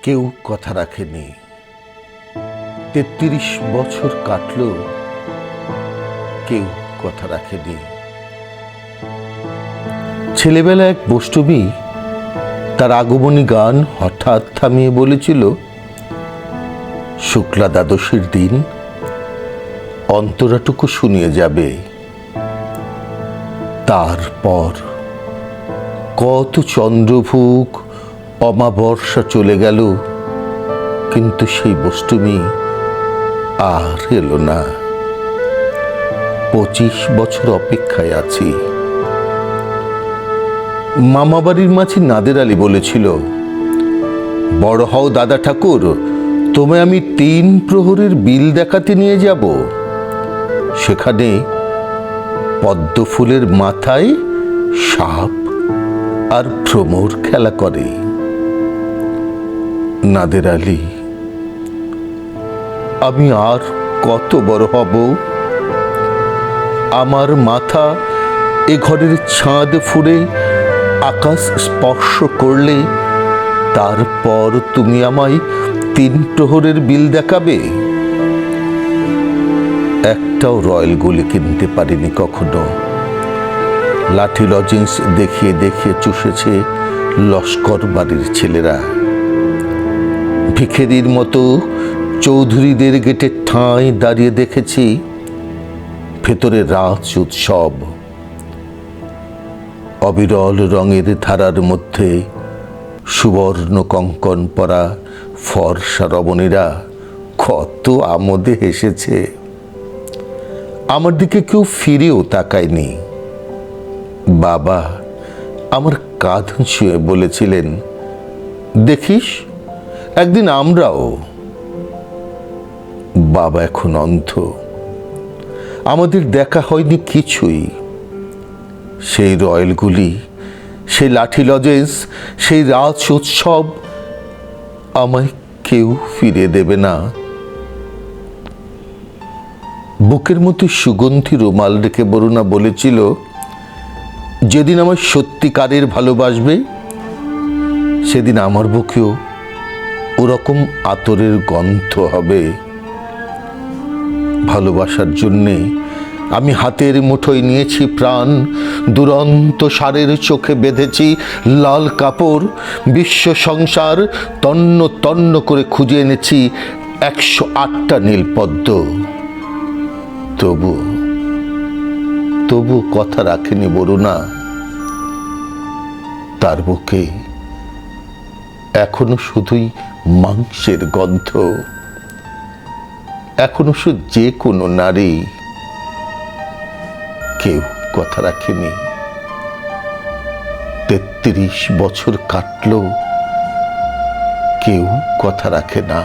কেউ কথা রাখেনি। ৩৩ বছর কাটল, কেউ কথা রাখেনি। ছেলেবেলা এক বৈষ্ণবী তার আগমনী গান হঠাৎ থামিয়ে বলেছিল, শুক্লা দ্বাদশীর দিন অন্তরাটুকু শুনিয়ে যাবে। তারপর কত চন্দ্রভুগ অমাবস্যা চলে গেল, কিন্তু সেই বৈষ্ণবী আর এলো না। 25 বছর অপেক্ষায় আছি। মামাবাড়ির মাঝি নাদের আলী বলেছিল, বড় হও দাদা ঠাকুর, তোমায় আমি 3 প্রহরের বিল দেখাতে নিয়ে যাব। সেখানে পদ্ম ফুলের মাথায় সাপ আর ভ্রমর খেলা করে। নাদের আলী, আমি আর কত বড় হব? আমার মাথা এ ঘরের ছাদ ফুঁড়ে আকাশ স্পর্শ করলে তারপর তুমি আমায় 3 প্রহরের বিল দেখাবে? একটাও রয়্যাল গুলি কিনতে পারিনি কখনো। লাঠি লজেন্স দেখিয়ে দেখিয়ে চুষেছে লস্কর বাড়ির ছেলেরা। ভিখেরির মতো চৌধুরীদের গেটে ঠাঁই দাঁড়িয়ে দেখেছি ভেতরে রাজ উৎসব। অবিরল রঙের ধারার মধ্যে সুবর্ণ কঙ্কন পরা ফর্সা রমণীরা কত আমোদে হেসেছে। আমার দিকে কেউ ফিরেও তাকায়নি। বাবা আমার কাঁধ ছুঁয়ে বলেছিলেন, দেখিস একদিন আমরাও। বাবা এখন অন্ধ, আমাদের দেখা হয়নি কিছুই। সেই রয়্যালগুলি, সেই লাঠি লজেন্স, সেই রাজ উৎসব আমায় কেউ ফিরে দেবে না। বুকের মধ্যে সুগন্ধি রুমাল রেখে বরুণা বলেছিল, যেদিন আমার সত্যিকারের ভালোবাসবে সেদিন আমার বুকেও ওরকম আতরের গন্ধ হবে। ভালোবাসার জন্যে আমি হাতের মুঠোয় নিয়েছি প্রাণ, দুরন্ত সারের চোখে বেঁধেছি লাল কাপড়, বিশ্ব সংসার তন্ন তন্ন করে খুঁজে এনেছি 108টা নীলপদ্ম। তবু কথা রাখেনি বরুণা। তার বুকে এখনো শুধুই মাংসের গন্ধ। এখনো সে যে কোনো নারী। কেউ কথা রাখেনি। 33 বছর কাটলো, কেউ কথা রাখে না।